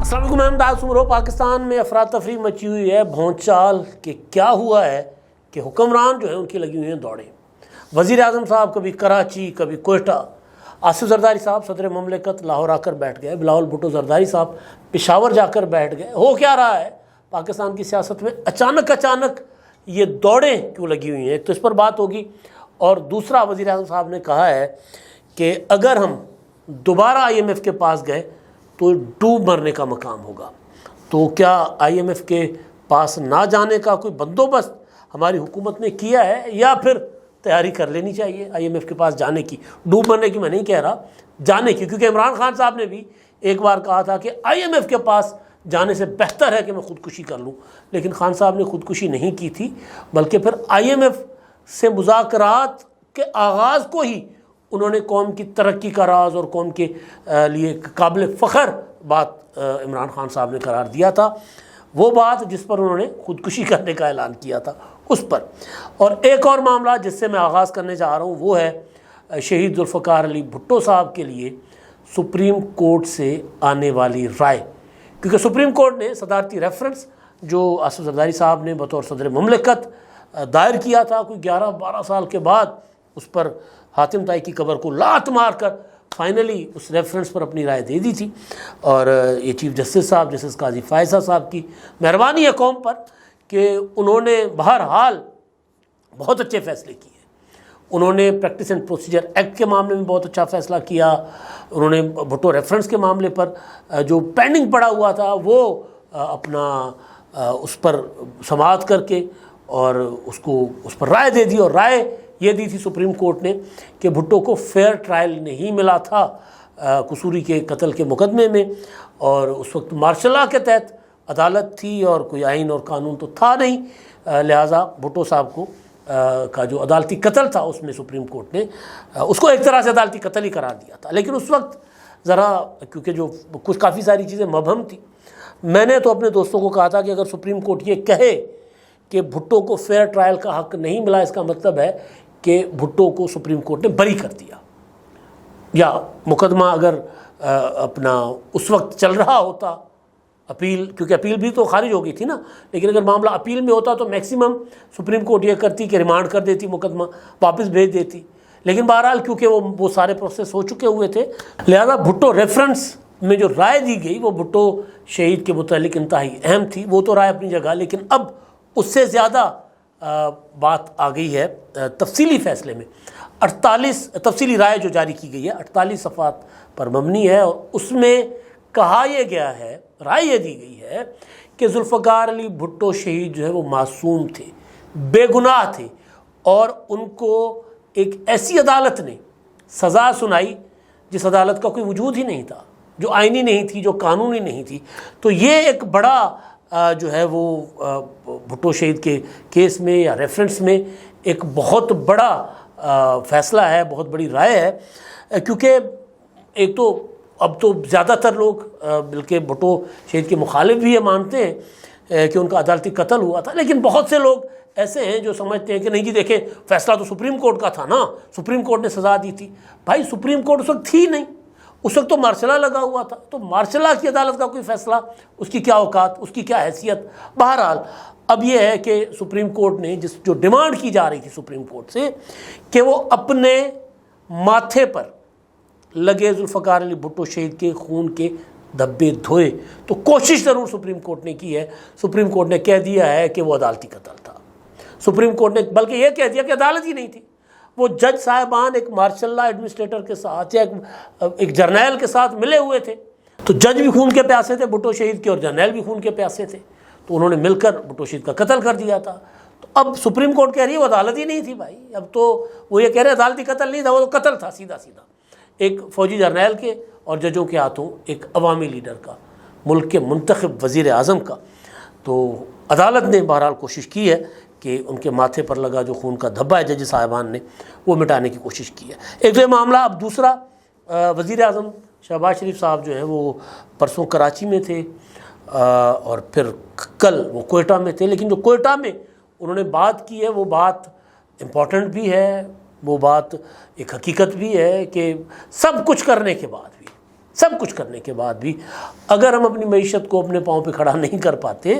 السلام علیکم، میں امداد سمرو۔ پاکستان میں افراتفری مچی ہوئی ہے، بھونچ چال کہ کیا ہوا ہے کہ حکمران جو ہیں ان کی لگی ہوئی ہیں دوڑیں۔ وزیر اعظم صاحب کبھی کراچی، کبھی کوئٹہ، آصف زرداری صاحب صدر مملکت لاہور آ کر بیٹھ گئے، بلاول بھٹو زرداری صاحب پشاور جا کر بیٹھ گئے۔ ہو کیا رہا ہے پاکستان کی سیاست میں؟ اچانک یہ دوڑیں کیوں لگی ہوئی ہیں؟ ایک تو اس پر بات ہوگی، اور دوسرا وزیر اعظم صاحب نے کہا ہے کہ اگر ہم دوبارہ آئی ایم ایف کے پاس گئے تو ڈوب مرنے کا مقام ہوگا۔ تو کیا آئی ایم ایف کے پاس نہ جانے کا کوئی بندوبست ہماری حکومت نے کیا ہے، یا پھر تیاری کر لینی چاہیے آئی ایم ایف کے پاس جانے کی؟ ڈوب مرنے کی میں نہیں کہہ رہا، جانے کی، کیونکہ عمران خان صاحب نے بھی ایک بار کہا تھا کہ آئی ایم ایف کے پاس جانے سے بہتر ہے کہ میں خودکشی کر لوں، لیکن خان صاحب نے خودکشی نہیں کی تھی، بلکہ پھر آئی ایم ایف سے مذاکرات کے آغاز کو ہی انہوں نے قوم کی ترقی کا راز اور قوم کے لیے قابل فخر بات عمران خان صاحب نے قرار دیا تھا، وہ بات جس پر انہوں نے خودکشی کرنے کا اعلان کیا تھا اس پر۔ اور ایک اور معاملہ جس سے میں آغاز کرنے جا رہا ہوں وہ ہے شہید ذوالفقار علی بھٹو صاحب کے لیے سپریم کورٹ سے آنے والی رائے، کیونکہ سپریم کورٹ نے صدارتی ریفرنس جو آصف زرداری صاحب نے بطور صدر مملکت دائر کیا تھا، کوئی 11-12 سال کے بعد اس پر حاتم طائی کی قبر کو لات مار کر فائنلی اس ریفرنس پر اپنی رائے دے دی تھی، اور یہ چیف جسٹس صاحب جسٹس قاضی فائزہ صاحب کی مہربانی ہے قوم پر کہ انہوں نے بہرحال بہت اچھے فیصلے کیے۔ انہوں نے پریکٹس اینڈ پروسیجر ایکٹ کے معاملے میں بہت اچھا فیصلہ کیا، انہوں نے بھٹو ریفرنس کے معاملے پر جو پینڈنگ پڑا ہوا تھا وہ اپنا اس پر سماعت کر کے اور اس پر رائے دے دی، اور رائے یہ دی تھی سپریم کورٹ نے کہ بھٹو کو فیئر ٹرائل نہیں ملا تھا قصوری کے قتل کے مقدمے میں، اور اس وقت مارشل لا کے تحت عدالت تھی اور کوئی آئین اور قانون تو تھا نہیں، لہٰذا بھٹو صاحب کو کا جو عدالتی قتل تھا اس میں سپریم کورٹ نے اس کو ایک طرح سے عدالتی قتل ہی قرار دیا تھا۔ لیکن اس وقت ذرا کیونکہ جو کافی ساری چیزیں مبہم تھیں، میں نے تو اپنے دوستوں کو کہا تھا کہ اگر سپریم کورٹ یہ کہے کہ بھٹو کو فیئر ٹرائل کا حق نہیں ملا، اس کا مطلب ہے کہ بھٹو کو سپریم کورٹ نے بری کر دیا، یا مقدمہ اگر اپنا اس وقت چل رہا ہوتا اپیل، کیونکہ اپیل بھی تو خارج ہو گئی تھی نا، لیکن اگر معاملہ اپیل میں ہوتا تو میکسیمم سپریم کورٹ یہ کرتی کہ ریمانڈ کر دیتی، مقدمہ واپس بھیج دیتی، لیکن بہرحال کیونکہ وہ سارے پروسیس ہو چکے ہوئے تھے، لہذا بھٹو ریفرنس میں جو رائے دی گئی وہ بھٹو شہید کے متعلق انتہائی اہم تھی، وہ تو رائے اپنی جگہ، لیکن اب اس سے زیادہ بات آ گئی ہے تفصیلی فیصلے میں۔ 48 تفصیلی رائے جو جاری کی گئی ہے 48 صفحات پر مبنی ہے، اور اس میں کہا یہ گیا ہے، رائے یہ دی گئی ہے کہ ذوالفقار علی بھٹو شہید جو ہے وہ معصوم تھے، بے گناہ تھے، اور ان کو ایک ایسی عدالت نے سزا سنائی جس عدالت کا کوئی وجود ہی نہیں تھا، جو آئینی نہیں تھی، جو قانونی نہیں تھی۔ تو یہ ایک بڑا جو ہے وہ بھٹو شہید کے کیس میں یا ریفرنس میں ایک بہت بڑا فیصلہ ہے، بہت بڑی رائے ہے، کیونکہ ایک تو اب تو زیادہ تر لوگ بلکہ بھٹو شہید کے مخالف بھی یہ مانتے ہیں کہ ان کا عدالتی قتل ہوا تھا، لیکن بہت سے لوگ ایسے ہیں جو سمجھتے ہیں کہ نہیں جی دیکھیں فیصلہ تو سپریم کورٹ کا تھا نا، سپریم کورٹ نے سزا دی تھی۔ بھائی سپریم کورٹ اس وقت تھی نہیں، اس وقت تو مارشل لا لگا ہوا تھا، تو مارشل لا کی عدالت کا کوئی فیصلہ، اس کی کیا اوقات، اس کی کیا حیثیت؟ بہرحال اب یہ ہے کہ سپریم کورٹ نے جو ڈیمانڈ کی جا رہی تھی سپریم کورٹ سے کہ وہ اپنے ماتھے پر لگے ذوالفقار علی بھٹو شہید کے خون کے دھبے دھوئے، تو کوشش ضرور سپریم کورٹ نے کی ہے۔ سپریم کورٹ نے کہہ دیا ہے کہ وہ عدالتی قتل تھا، سپریم کورٹ نے بلکہ یہ کہہ دیا کہ عدالت ہی نہیں تھی، وہ جج صاحبان ایک مارشل لا ایڈمنسٹریٹر کے ساتھ یا ایک جرنیل کے ساتھ ملے ہوئے تھے، تو جج بھی خون کے پیاسے تھے بھٹو شہید کے، اور جرنیل بھی خون کے پیاسے تھے، تو انہوں نے مل کر بھٹو شہید کا قتل کر دیا تھا۔ تو اب سپریم کورٹ کہہ رہی ہے وہ عدالت ہی نہیں تھی بھائی، اب تو وہ یہ کہہ رہے عدالتی قتل نہیں تھا، وہ تو قتل تھا سیدھا ایک فوجی جرنیل کے اور ججوں کے ہاتھوں ایک عوامی لیڈر کا، ملک کے منتخب وزیر اعظم کا۔ تو عدالت نے بہرحال کوشش کی ہے کہ ان کے ماتھے پر لگا جو خون کا دھبا ہے جج صاحبان نے وہ مٹانے کی کوشش کی ہے۔ ایک تو یہ معاملہ، اب دوسرا وزیر اعظم شہباز شریف صاحب جو ہیں وہ پرسوں کراچی میں تھے اور پھر کل وہ کوئٹہ میں تھے، لیکن جو کوئٹہ میں انہوں نے بات کی ہے وہ بات امپورٹنٹ بھی ہے، وہ بات ایک حقیقت بھی ہے کہ سب کچھ کرنے کے بعد بھی سب کچھ کرنے کے بعد بھی اگر ہم اپنی معیشت کو اپنے پاؤں پہ کھڑا نہیں کر پاتے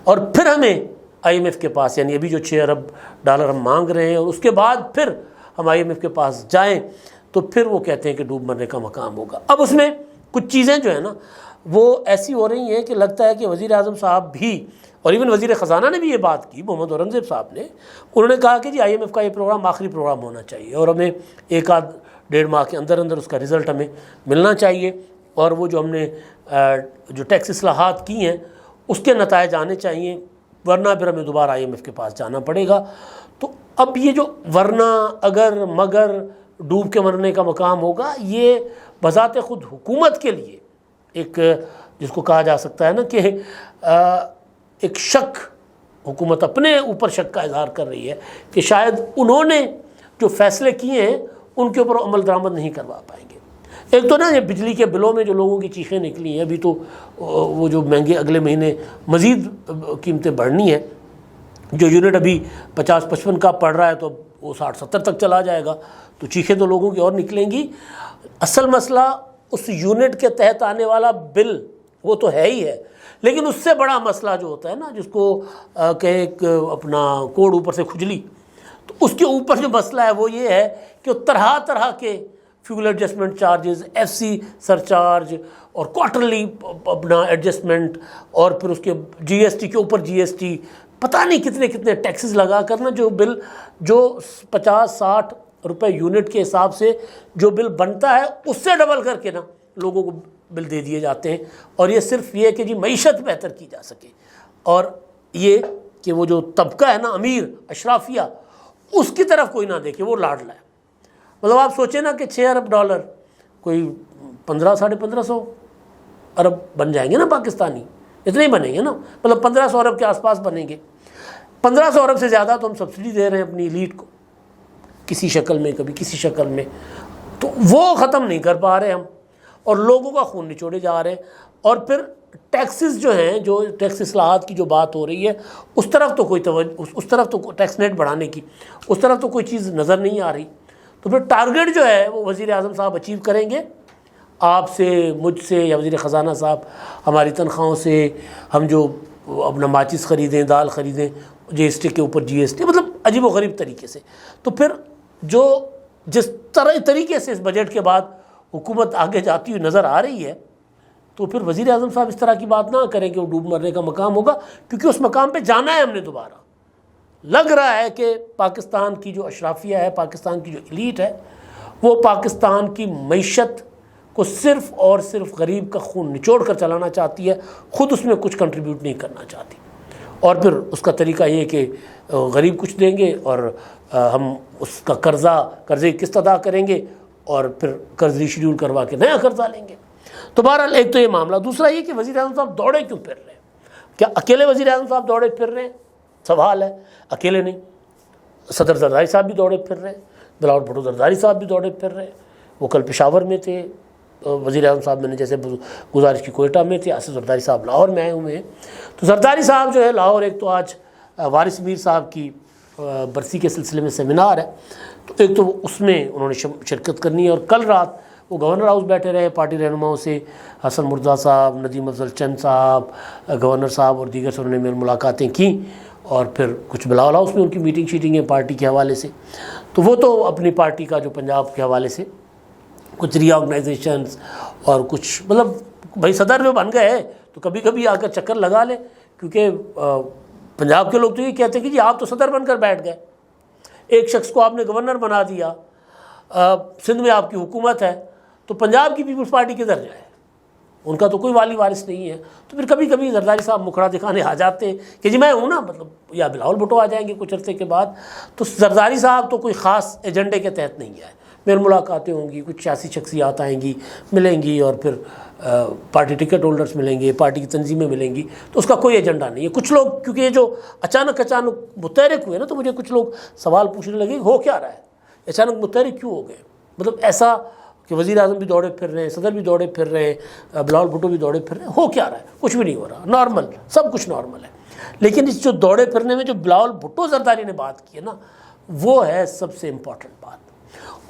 اور پھر ہمیں آئی ایم ایف کے پاس، یعنی ابھی جو $6 ارب ہم مانگ رہے ہیں، اور اس کے بعد پھر ہم آئی ایم ایف کے پاس جائیں تو پھر وہ کہتے ہیں کہ ڈوب مرنے کا مقام ہوگا۔ اب اس میں کچھ چیزیں جو ہیں نا وہ ایسی ہو رہی ہیں کہ لگتا ہے کہ وزیر اعظم صاحب بھی، اور ایون وزیر خزانہ نے بھی یہ بات کی، محمد اورنگزیب صاحب نے، انہوں نے کہا کہ جی آئی ایم ایف کا یہ پروگرام آخری پروگرام ہونا چاہیے اور ہمیں 1-1.5 ماہ کے اندر اندر اس کا رزلٹ ہمیں ملنا چاہیے، اور وہ جو ہم نے جو ٹیکس اصلاحات کی ہیں اس کے نتائج آنے چاہیے، ورنہ پھر ہمیں دوبارہ آئی ایم ایف کے پاس جانا پڑے گا۔ تو اب یہ جو ورنہ اگر مگر ڈوب کے مرنے کا مقام ہوگا، یہ بذات خود حکومت کے لیے ایک جس کو کہا جا سکتا ہے نا کہ ایک شک، حکومت اپنے اوپر شک کا اظہار کر رہی ہے کہ شاید انہوں نے جو فیصلے کیے ہیں ان کے اوپر عمل درآمد نہیں کروا پائیں گے۔ ایک تو نا یہ بجلی کے بلوں میں جو لوگوں کی چیخیں نکلی ہیں، ابھی تو وہ جو مہنگے اگلے مہینے مزید قیمتیں بڑھنی ہیں، جو یونٹ ابھی 50-55 کا پڑ رہا ہے تو وہ 60-70 تک چلا جائے گا، تو چیخیں تو لوگوں کی اور نکلیں گی۔ اصل مسئلہ اس یونٹ کے تحت آنے والا بل وہ تو ہے ہی ہے، لیکن اس سے بڑا مسئلہ جو ہوتا ہے نا، جس کو کہ اپنا کوڑ اوپر سے کھجلی، تو اس کے اوپر جو مسئلہ ہے وہ یہ ہے کہ طرح طرح کے fuel adjustment charges, F C surcharge اور کوارٹرلی اپنا ایڈجسٹمنٹ، اور پھر اس کے جی ایس ٹی کے اوپر جی ایس ٹی، پتہ نہیں کتنے کتنے ٹیکسز لگا کر نا جو بل جو 50-60 روپے یونٹ کے حساب سے جو بل بنتا ہے اس سے ڈبل کر کے نا لوگوں کو بل دے دیے جاتے ہیں، اور یہ صرف یہ کہ جی معیشت بہتر کی جا سکے، اور یہ کہ وہ جو طبقہ ہے نا امیر اشرافیہ، اس کی طرف کوئی نہ دیکھے، وہ لاڈلا ہے۔ مطلب آپ سوچیں نا کہ $6 ارب کوئی 1500-1550 ارب بن جائیں گے نا پاکستانی، اتنے ہی بنیں گے نا، مطلب 1500 ارب کے آس پاس بنیں گے۔ 1500 ارب سے زیادہ تو ہم سبسڈی دے رہے ہیں اپنی ایلیٹ کو، کسی شکل میں کبھی کسی شکل میں، تو وہ ختم نہیں کر پا رہے ہم، اور لوگوں کا خون نچوڑے جا رہے ہیں۔ اور پھر ٹیکسز جو ہیں، جو ٹیکس اصلاحات کی جو بات ہو رہی ہے، اس طرف تو کوئی توجہ، اس طرف تو ٹیکس نیٹ بڑھانے کی اس طرف تو کوئی چیز نظر نہیں آ رہی۔ تو پھر ٹارگٹ جو ہے وہ وزیر اعظم صاحب اچیو کریں گے، آپ سے، مجھ سے، یا وزیر خزانہ صاحب ہماری تنخواہوں سے، ہم جو اپنا ماچس خریدیں، دال خریدیں، جی ایس ٹی کے اوپر جی ایس ٹی، مطلب عجیب و غریب طریقے سے۔ تو پھر جو جس طریقے سے اس بجٹ کے بعد حکومت آگے جاتی ہوئی نظر آ رہی ہے، تو پھر وزیر اعظم صاحب اس طرح کی بات نہ کریں کہ وہ ڈوب مرنے کا مقام ہوگا، کیونکہ اس مقام پہ جانا ہے ہم نے دوبارہ۔ لگ رہا ہے کہ پاکستان کی جو اشرافیہ ہے، پاکستان کی جو ایلیٹ ہے، وہ پاکستان کی معیشت کو صرف اور صرف غریب کا خون نچوڑ کر چلانا چاہتی ہے، خود اس میں کچھ کنٹریبیوٹ نہیں کرنا چاہتی، اور پھر اس کا طریقہ یہ کہ غریب کچھ دیں گے اور ہم اس کا قرضے کی قسط ادا کریں گے، اور پھر قرض ریشیڈیول کروا کے نیا قرضہ لیں گے۔ تو بہرحال ایک تو یہ معاملہ، دوسرا یہ کہ وزیر اعظم صاحب دوڑے کیوں پھر رہے ہیں؟ کیا اکیلے وزیر اعظم صاحب دوڑے پھر رہے ہیں؟ سوال ہے۔ اکیلے نہیں، صدر زرداری صاحب بھی دوڑے پھر رہے ہیں، بلاول بھٹو زرداری صاحب بھی دوڑے پھر رہے ہیں، وہ کل پشاور میں تھے، وزیر اعظم صاحب میں نے جیسے گزارش کی کوئٹہ میں تھے، آصف زرداری صاحب لاہور میں آئے ہوئے ہیں۔ تو زرداری صاحب جو ہے لاہور، ایک تو آج وارث میر صاحب کی برسی کے سلسلے میں سیمینار ہے، تو ایک تو اس میں انہوں نے شرکت کرنی ہے، اور کل رات وہ گورنر ہاؤس بیٹھے رہے، پارٹی رہنماؤں سے حسن مرزا صاحب، ندیم افضل چند صاحب، گورنر صاحب اور دیگر سے انہوں نے ملاقاتیں کیں، اور پھر کچھ بلاول ہاؤس میں ان کی میٹنگ شیٹنگ ہے پارٹی کے حوالے سے۔ تو وہ تو اپنی پارٹی کا جو پنجاب کے حوالے سے کچھ ری آرگنائزیشنز اور کچھ، مطلب بھائی صدر جو بن گئے تو کبھی کبھی آ کر چکر لگا لیں، کیونکہ پنجاب کے لوگ تو یہ کہتے ہیں کہ جی آپ تو صدر بن کر بیٹھ گئے، ایک شخص کو آپ نے گورنر بنا دیا، سندھ میں آپ کی حکومت ہے، تو پنجاب کی پیپلز پارٹی کدھر جائے؟ ان کا تو کوئی والی وارث نہیں ہے۔ تو پھر کبھی کبھی زرداری صاحب مکھڑا دکھانے آ جاتے ہیں کہ جی میں ہوں نا، مطلب، یا بلاول بھٹو آ جائیں گے کچھ عرصے کے بعد۔ تو زرداری صاحب تو کوئی خاص ایجنڈے کے تحت نہیں آئے، میرے ملاقاتیں ہوں گی، کچھ سیاسی شخصیات آئیں گی، ملیں گی، اور پھر پارٹی ٹکٹ ہولڈرز ملیں گے، پارٹی کی تنظیمیں ملیں گی، تو اس کا کوئی ایجنڈا نہیں ہے۔ کچھ لوگ، کیونکہ یہ جو اچانک متحرک ہوئے نا، تو مجھے کچھ لوگ سوال پوچھنے لگے ہو کیا رہا ہے، اچانک متحرک کیوں ہو گئے؟ مطلب ایسا کہ وزیر اعظم بھی دوڑے پھر رہے ہیں، صدر بھی دوڑے پھر رہے ہیں، بلاول بھٹو بھی دوڑے پھر رہے ہیں، ہو کیا رہا ہے؟ کچھ بھی نہیں ہو رہا، نارمل، سب کچھ نارمل ہے۔ لیکن اس جو دوڑے پھرنے میں جو بلاول بھٹو زرداری نے بات کی ہے نا، وہ ہے سب سے امپورٹنٹ بات۔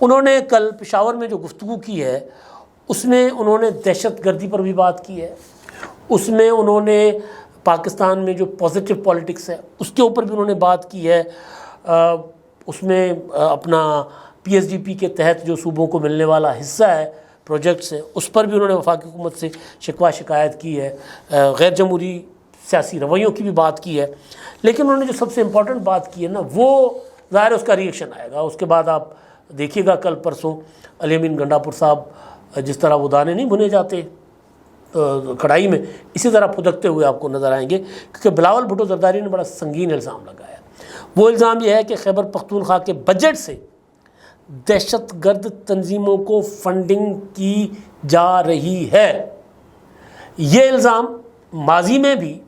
انہوں نے کل پشاور میں جو گفتگو کی ہے، اس میں انہوں نے دہشت گردی پر بھی بات کی ہے، اس میں انہوں نے پاکستان میں جو پازیٹیو پالیٹکس ہے اس کے اوپر بھی انہوں نے بات کی ہے، اس میں اپنا پی ایس ڈی پی کے تحت جو صوبوں کو ملنے والا حصہ ہے پروجیکٹس ہے اس پر بھی انہوں نے وفاقی حکومت سے شکوہ شکایت کی ہے، غیر جمہوری سیاسی رویوں کی بھی بات کی ہے۔ لیکن انہوں نے جو سب سے امپورٹنٹ بات کی ہے نا، وہ ظاہر اس کا ریئیکشن آئے گا، اس کے بعد آپ دیکھیے گا کل پرسوں علی امین گنڈاپور صاحب جس طرح وہ دانے نہیں بھنے جاتے کڑھائی میں، اسی طرح پھدکتے ہوئے آپ کو نظر آئیں گے، کیونکہ بلاول بھٹو زرداری نے بڑا سنگین الزام لگایا۔ وہ الزام یہ ہے کہ خیبر پختونخوا کے بجٹ سے دہشت گرد تنظیموں کو فنڈنگ کی جا رہی ہے۔ یہ الزام ماضی میں بھی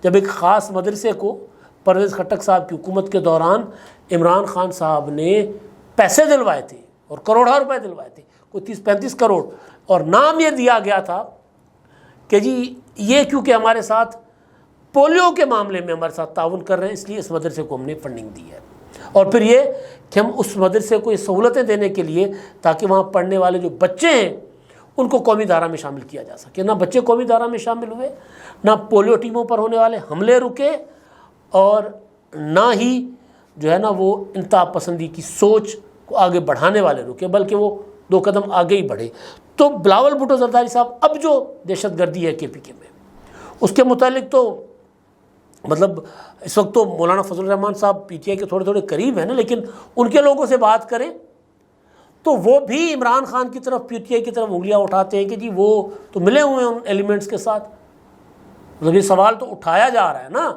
جب ایک خاص مدرسے کو پرویز خٹک صاحب کی حکومت کے دوران عمران خان صاحب نے پیسے دلوائے تھے اور کروڑوں روپے دلوائے تھے، کوئی 30-35 کروڑ، اور نام یہ دیا گیا تھا کہ جی یہ کیونکہ ہمارے ساتھ پولیو کے معاملے میں ہمارے ساتھ تعاون کر رہے ہیں اس لیے اس مدرسے کو ہم نے فنڈنگ دی ہے، اور پھر یہ کہ ہم اس مدرسے کو یہ سہولتیں دینے کے لیے تاکہ وہاں پڑھنے والے جو بچے ہیں ان کو قومی دھارا میں شامل کیا جا سکے۔ نہ بچے قومی دھارا میں شامل ہوئے، نہ پولیو ٹیموں پر ہونے والے حملے رکے، اور نہ ہی جو ہے نا وہ انتہا پسندی کی سوچ کو آگے بڑھانے والے رکے، بلکہ وہ 2 قدم آگے ہی بڑھے۔ تو بلاول بھٹو زرداری صاحب اب جو دہشت گردی ہے کے پی کے میں، اس کے متعلق تو مطلب اس وقت تو مولانا فضل الرحمان صاحب پی ٹی آئی کے تھوڑے قریب ہیں نا، لیکن ان کے لوگوں سے بات کریں تو وہ بھی عمران خان کی طرف پی ٹی آئی کی طرف انگلیاں اٹھاتے ہیں کہ جی وہ تو ملے ہوئے ہیں ان ایلیمنٹس کے ساتھ۔ مطلب یہ سوال تو اٹھایا جا رہا ہے نا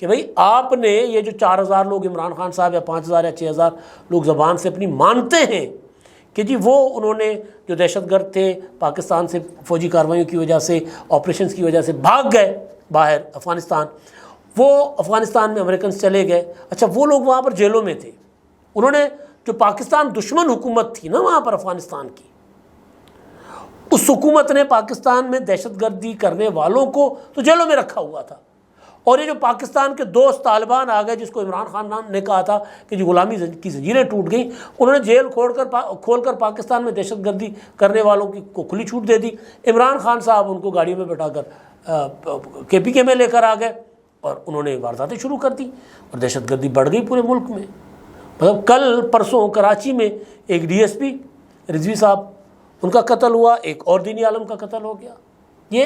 کہ بھئی آپ نے یہ جو 4,000 لوگ عمران خان صاحب یا 5,000 یا 6,000 لوگ زبان سے اپنی مانتے ہیں کہ جی وہ انہوں نے جو دہشت گرد تھے پاکستان سے فوجی کارروائیوں کی وجہ سے، آپریشنز کی وجہ سے بھاگ گئے باہر افغانستان، وہ افغانستان میں امریکنز چلے گئے، اچھا وہ لوگ وہاں پر جیلوں میں تھے، انہوں نے جو پاکستان دشمن حکومت تھی نا وہاں پر افغانستان کی، اس حکومت نے پاکستان میں دہشت گردی کرنے والوں کو تو جیلوں میں رکھا ہوا تھا، اور یہ جو پاکستان کے دوست طالبان آ گئے جس کو عمران خان نے کہا تھا کہ جو غلامی کی زنجیریں ٹوٹ گئیں، انہوں نے جیل کھول کر پاکستان میں دہشت گردی کرنے والوں کو کھلی چھوٹ دے دی۔ عمران خان صاحب ان کو گاڑیوں میں بٹھا کر کے پی کے میں لے کر آ گئے اور انہوں نے وارداتیں شروع کر دی، اور دہشت گردی بڑھ گئی پورے ملک میں۔ مطلب کل پرسوں کراچی میں ایک ڈی ایس پی رضوی صاحب ان کا قتل ہوا، ایک اور دینی عالم کا قتل ہو گیا، یہ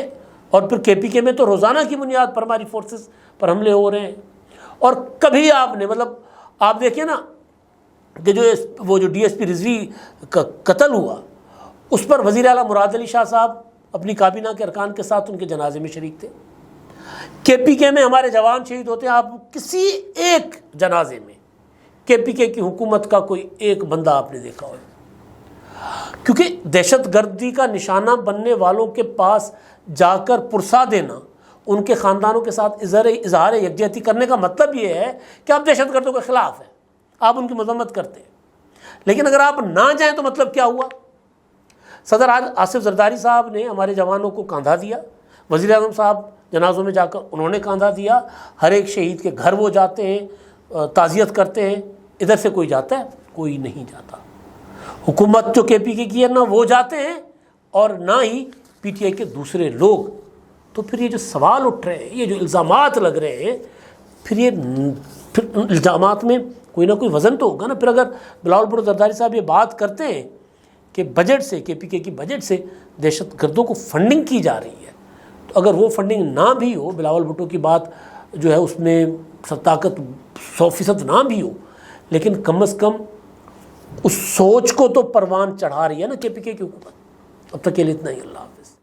اور پھر کے پی کے میں تو روزانہ کی بنیاد پر ہماری فورسز پر حملے ہو رہے ہیں۔ اور کبھی آپ نے مطلب آپ دیکھیں نا کہ وہ جو ڈی ایس پی رضوی کا قتل ہوا اس پر وزیر اعلیٰ مراد علی شاہ صاحب اپنی کابینہ کے ارکان کے ساتھ ان کے جنازے میں شریک تھے۔ کے پی کے میں ہمارے جوان شہید ہوتے ہیں، آپ کسی ایک جنازے میں کے پی کے کی حکومت کا کوئی ایک بندہ آپ نے دیکھا ہو؟ کیونکہ دہشت گردی کا نشانہ بننے والوں کے پاس جا کر پرسا دینا، ان کے خاندانوں کے ساتھ اظہار یکجہتی کرنے کا مطلب یہ ہے کہ آپ دہشت گردوں کے خلاف ہیں، آپ ان کی مذمت کرتے ہیں۔ لیکن اگر آپ نہ جائیں تو مطلب کیا ہوا؟ صدر آصف زرداری صاحب نے ہمارے جوانوں کو کاندھا دیا، وزیر اعظم صاحب جنازوں میں جا کر انہوں نے کاندھا دیا، ہر ایک شہید کے گھر وہ جاتے ہیں، تعزیت کرتے ہیں۔ ادھر سے کوئی جاتا ہے؟ کوئی نہیں جاتا۔ حکومت جو کے پی کے کی ہے نہ وہ جاتے ہیں اور نہ ہی پی ٹی آئی کے دوسرے لوگ۔ تو پھر یہ جو سوال اٹھ رہے ہیں، یہ جو الزامات لگ رہے ہیں، پھر الزامات میں کوئی نہ کوئی وزن تو ہوگا نا۔ پھر اگر بلاول بھٹو زرداری صاحب یہ بات کرتے ہیں کہ بجٹ سے، کے پی کے کی بجٹ سے دہشت گردوں کو فنڈنگ کی جا رہی ہے، تو اگر وہ فنڈنگ نہ بھی ہو، بلاول بھٹو کی بات جو ہے اس میں طاقت 100% نہ بھی ہو، لیکن کم از کم اس سوچ کو تو پروان چڑھا رہی ہے نا کے پی کے کی حکومت۔ اب تک کے لیے اتنا ہی، اللہ حافظ۔